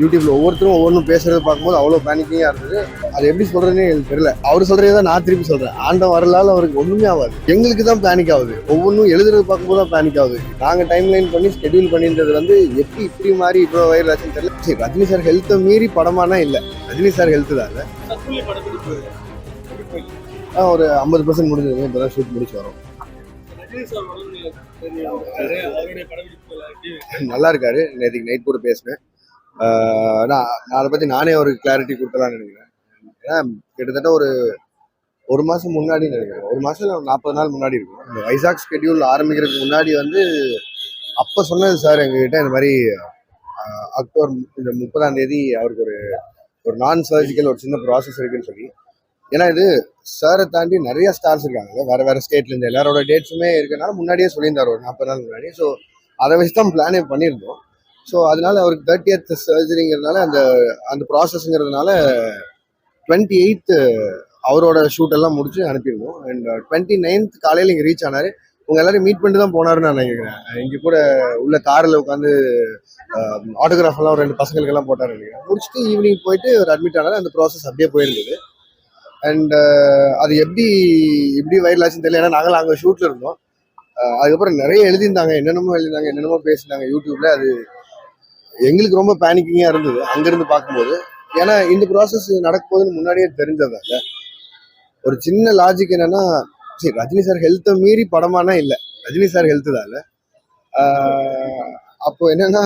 யூடியூப்ல ஒவ்வொருத்தரும் ஒவ்வொன்றும் பேசுறத பார்க்கும்போது அவ்வளோ பேனிக்கிங்கா இருந்தது. அது எப்படி சொல்றதுன்னு எனக்கு தெரியல. அவர் சொல்றதே தான் நான் திருப்பி சொல்றேன். ஆண்டம் வரலால அவருக்கு ஒண்ணுமே ஆகாது. எங்களுக்கு தான் பேனிக் ஆகுது. ஒவ்வொன்றும் எழுதுறது பார்க்கும்போது தான் பேனிக் ஆகுது. நாங்க டைம் லைன் பண்ணி ஸ்கெடியூல் பண்ணின்றது வந்து எப்படி இப்படி மாறி இவ்வளோ வைரல் ஆச்சுன்னு தெரியல. சரி, ரஜினி சார் ஹெல்த்தை மீறி படமானா இல்லை. ரஜினி சார் ஹெல்த் தான் இல்லை. ஒரு 50% முடிஞ்சது. இப்போதான் ஷூட் முடிச்சு வரோம். நல்லா இருக்காரு. நேற்றுக்கு நைட் கூட பேசினேன். நான் அதை பற்றி நானே ஒரு கிளாரிட்டி கொடுக்கலான்னு நினைக்கிறேன். ஏன்னா கிட்டத்தட்ட ஒரு மாதம் முன்னாடி நினைக்கிறேன். ஒரு மாதம் 40 நாள் முன்னாடி இருக்கும். இந்த வைசாக் ஸ்கெடியூல் ஆரம்பிக்கிறதுக்கு முன்னாடி வந்து அப்போ சொன்னது சார் எங்ககிட்ட இந்த மாதிரி அக்டோபர் இந்த 30ஆம் தேதி அவருக்கு ஒரு நான் சர்ஜிக்கல் ஒரு சின்ன ப்ராசஸ் இருக்குன்னு சொல்லி. ஏன்னா இது சாரை தாண்டி நிறைய ஸ்டார்ஸ் இருக்காங்க வேற ஸ்டேட்லேருந்து. எல்லாரோட டேட்ஸுமே இருக்கனால முன்னாடியே சொல்லியிருந்தார் ஒரு 40 நாள் முன்னாடி. ஸோ அதை வச்சு தான் பிளானே பண்ணியிருந்தோம். ஸோ அதனால அவருக்கு 30th சர்ஜரிங்கிறதுனால அந்த ப்ராசஸ்ங்கிறதுனால 28th அவரோட ஷூட் எல்லாம் முடிச்சு அனுப்பியிருந்தோம். அண்ட் 29th காலையில் இங்கே ரீச் ஆனார். உங்க எல்லாரும் மீட் பண்ணிட்டு தான் போனாருன்னு நான் நினைக்கிறேன். இங்கே கூட உள்ள காரில் உட்காந்து ஆட்டோகிராஃப் எல்லாம் 2 பசங்களுக்கெல்லாம் போட்டார் நினைக்கிறேன். முடிச்சுட்டு ஈவினிங் போயிட்டு ஒரு அட்மிட் ஆனார். அந்த ப்ராசஸ் அப்படியே போயிருந்தது. அண்ட் அது எப்படி வைரல் ஆச்சுன்னு தெரியல. ஏன்னா நாங்களும் அங்கே ஷூட்டில் இருந்தோம். அதுக்கப்புறம் நிறைய எழுதியிருந்தாங்க, என்னென்னமோ பேசினாங்க யூடியூப்ல. அது எங்களுக்கு ரொம்ப பேனிக்கிங்காக இருந்தது அங்கேருந்து பார்க்கும்போது. ஏன்னா இந்த ப்ராசஸ் நடக்கும் போதுன்னு முன்னாடியே தெரிஞ்சதால ஒரு சின்ன லாஜிக் என்னன்னா, சரி ரஜினி சார் ஹெல்த்தை மீறி படமானா இல்லை. ரஜினி சார் ஹெல்த்து தான் இல்லை. அப்போ என்னன்னா,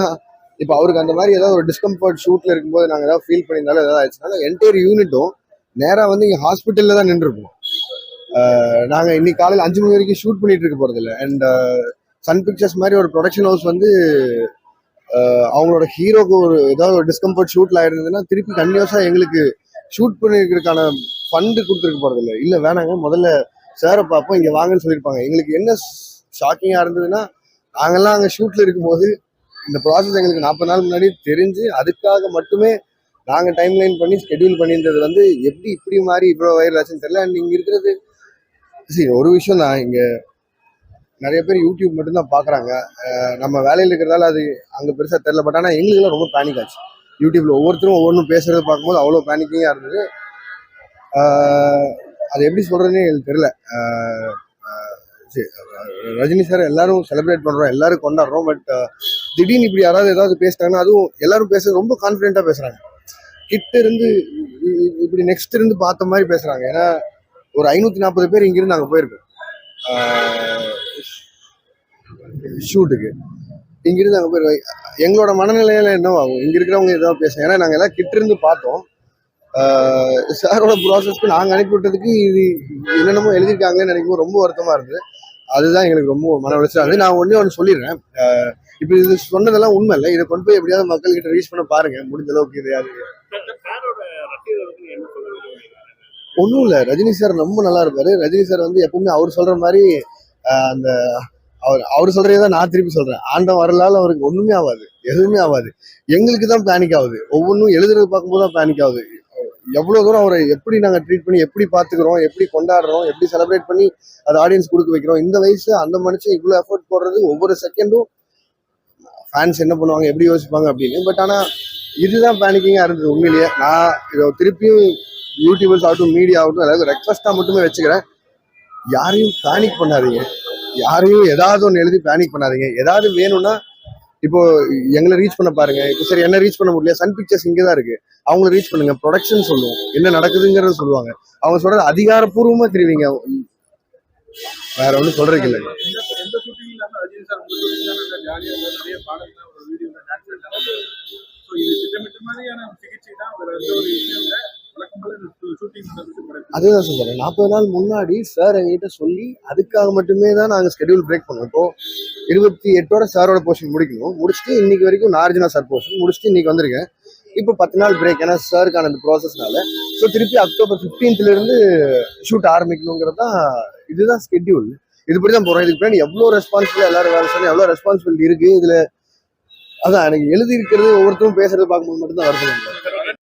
இப்போ அவருக்கு அந்த மாதிரி ஏதாவது ஒரு டிஸ்கம்ஃபர்ட் ஷூட்டில் இருக்கும்போது நாங்கள் ஏதாவது ஃபீல் பண்ணியிருந்தாலும் ஏதாவது ஆயிடுச்சுனால என்டையர் யூனிட்டும் நேராக வந்து இங்கே ஹாஸ்பிட்டலில் தான் நின்றுருப்போம். நாங்கள் இன்னைக்கு காலையில் 5 மணி வரைக்கும் ஷூட் பண்ணிட்டு இருக்க போகிறதில்ல. அண்ட் சன் பிக்சர்ஸ் மாதிரி ஒரு ப்ரொடக்ஷன் ஹவுஸ் வந்து அவங்களோட ஹீரோக்கு ஏதாவது ஒரு டிஸ்கம்ஃபர்ட் ஷூட்ல ஆயிருந்ததுன்னா திருப்பி கன்டினியூஸாக எங்களுக்கு ஷூட் பண்ணிருக்கிறதுக்கான ஃபண்டு கொடுத்துருக்க போகிறதில்ல. இல்லை வேணாங்க, முதல்ல சாரை பார்ப்போம், இங்கே வாங்கன்னு சொல்லியிருப்பாங்க. எங்களுக்கு என்ன ஷாக்கிங்காக இருந்ததுன்னா, நாங்கள்லாம் அங்கே ஷூட்டில் இருக்கும்போது இந்த ப்ராசஸ் எங்களுக்கு 40 நாள் முன்னாடி தெரிஞ்சு அதுக்காக மட்டுமே நாங்கள் டைம் லைன் பண்ணி ஸ்கெடியூல் பண்ணியிருந்தது வந்து எப்படி இப்படி மாறி இவ்வளோ வைரல் ஆச்சுன்னு தெரியல. அண்ட் இங்கே இருக்கிறது சரி ஒரு விஷயம் தான், இங்கே நிறைய பேர் யூடியூப் மட்டும்தான் பார்க்குறாங்க. நம்ம வேலையில் இருக்கிறதால அது அங்கே பெருசாக தெரில. பட் ஆனால் எங்களுக்குலாம் ரொம்ப பேனிக் ஆச்சு. யூடியூப்ல ஒவ்வொருத்தரும் ஒவ்வொன்றும் பேசுறதை பார்க்கும்போது அவ்வளோ பேனிக்கிங்காக இருந்தது. அது எப்படி சொல்கிறதுனே எனக்கு தெரியல. சரி, ரஜினி சார் எல்லாரும் செலிப்ரேட் பண்ணுறோம், எல்லாரும் கொண்டாடுறோம். பட் திடீர்னு இப்படி ஏதாவது பேசிட்டாங்கன்னா, அதுவும் எல்லாரும் பேசுறது ரொம்ப கான்ஃபிடென்ட்டாக பேசுகிறாங்க. கிட்ட இருந்து இப்படி நெக்ஸ்ட் இருந்து பார்த்த மாதிரி பேசுகிறாங்க. ஏன்னா ஒரு 540 பேர் இங்கிருந்து நாங்கள் போயிருக்கோம் ஷூட்டுக்கு. இங்கிருந்து அங்கே போயிருக்கோம். எங்களோட மனநிலையில என்ன ஆகும், இங்கே இருக்கிறவங்க ஏதாவது பேசுங்க. ஏன்னா நாங்கள் எல்லாம் கிட்ட இருந்து பார்த்தோம். சாரோட ப்ராசஸ்க்கு நாங்கள் அனுப்பிவிட்டதுக்கு இது என்னென்னமோ எழுதியிருக்காங்கன்னு நினைக்கும் ரொம்ப வருத்தமாக இருந்தது. அதுதான் எங்களுக்கு ரொம்ப மன உளைச்சல். அது நான் ஒன்று சொல்லிடுறேன். இப்போ இது சொன்னதெல்லாம் உண்மை இல்லை. இதை கொண்டு போய் எப்படியாவது மக்கள்கிட்ட ரீச் பண்ண பாருங்க முடிஞ்ச அளவுக்கு. இதையாவது ஒன்றும் இல்லை, ரஜினி சார் ரொம்ப நல்லா இருப்பாரு. ரஜினி சார் வந்து எப்பவுமே அவர் சொல்ற மாதிரி அந்த அவர் சொல்றதே தான் நான் திருப்பி சொல்றேன். ஆண்டம் வரலால அவருக்கு ஒண்ணுமே ஆகாது, எதுவுமே ஆகாது. எங்களுக்கு தான் பேனிக் ஆகுது. ஒவ்வொன்றும் எழுதுறது பார்க்கும்போது தான் பேனிக் ஆகுது. எவ்வளவு தூரம் அவரை எப்படி நாங்கள் ட்ரீட் பண்ணி எப்படி பார்த்துக்கிறோம், எப்படி கொண்டாடுறோம், எப்படி செலிப்ரேட் பண்ணி அது ஆடியன்ஸ் கொடுக்க வைக்கிறோம். இந்த வயசு அந்த மனுஷன் இவ்வளோ எஃபர்ட் போடுறது, ஒவ்வொரு செகண்டும் ஃபேன்ஸ் என்ன பண்ணுவாங்க, எப்படி யோசிப்பாங்க அப்படின்னு. பட் ஆனால் இதுதான் பேனிக்கிங்காக இருந்தது உண்மையிலேயே. நான் இதை திருப்பியும் யூடியூபர்ஸ் ஆகட்டும், மீடியா ஆகட்டும், அதாவது ரெக்வஸ்ட்டாக மட்டுமே வச்சுக்கிறேன். யாரையும் பேனிக் பண்ணாதீங்க. யாரையும் ஏதாவது ஒன்று எழுதி பேனிக் பண்ணாதீங்க. ஏதாவது வேணும்னா இப்போ எங்களை ரீச் பண்ண பாருங்க. இப்போ சரி என்ன ரீச் பண்ண முடியல, சன் பிக்சர்ஸ் இங்கே தான் இருக்கு, அவங்கள ரீச் பண்ணுங்க. ப்ரொடக்ஷன் சொல்லுவோம், என்ன நடக்குதுங்கிறத சொல்லுவாங்க. அவங்க சொல்றது அதிகாரப்பூர்வமா தெரிவிங்க. வேற ஒன்றும் சொல்றதுக்கு இல்லை. அதுதான் சொல்றேன். 40 நாள் முன்னாடி சார் எங்கிட்ட சொல்லி அதுக்காக மட்டுமே தான் நாங்கள் ஸ்கெடியூல் பிரேக் பண்ணுவோம். இப்போ 28ஓட சாரோட போர்ஷன் முடிக்கணும். முடிச்சுட்டு இன்னைக்கு வரைக்கும் நார்ஜினா சார் போர்ஷன் முடிச்சுட்டு இன்னைக்கு வந்திருக்கேன். இப்போ 10 நாள் பிரேக், ஏன்னா சாருக்கான அந்த ப்ராசஸ்னால. ஸோ திருப்பி அக்டோபர் 15th இருந்து ஷூட் ஆரம்பிக்கணுங்கிறது தான், இதுதான் ஸ்கெடியூல். இதுபடி தான் போகிறோம். இதுக்கு பின்னாடி எவ்வளோ ரெஸ்பான்சிபிள் எல்லாரும் வேலை சொல்லி எவ்வளோ ரெஸ்பான்சிபிலிட்டி இருக்குது இதில். அதான் எனக்கு எழுதி இருக்கிறது ஒவ்வொருத்தரும் பேசுறது பார்க்கும்போது மட்டும்தான் வருது.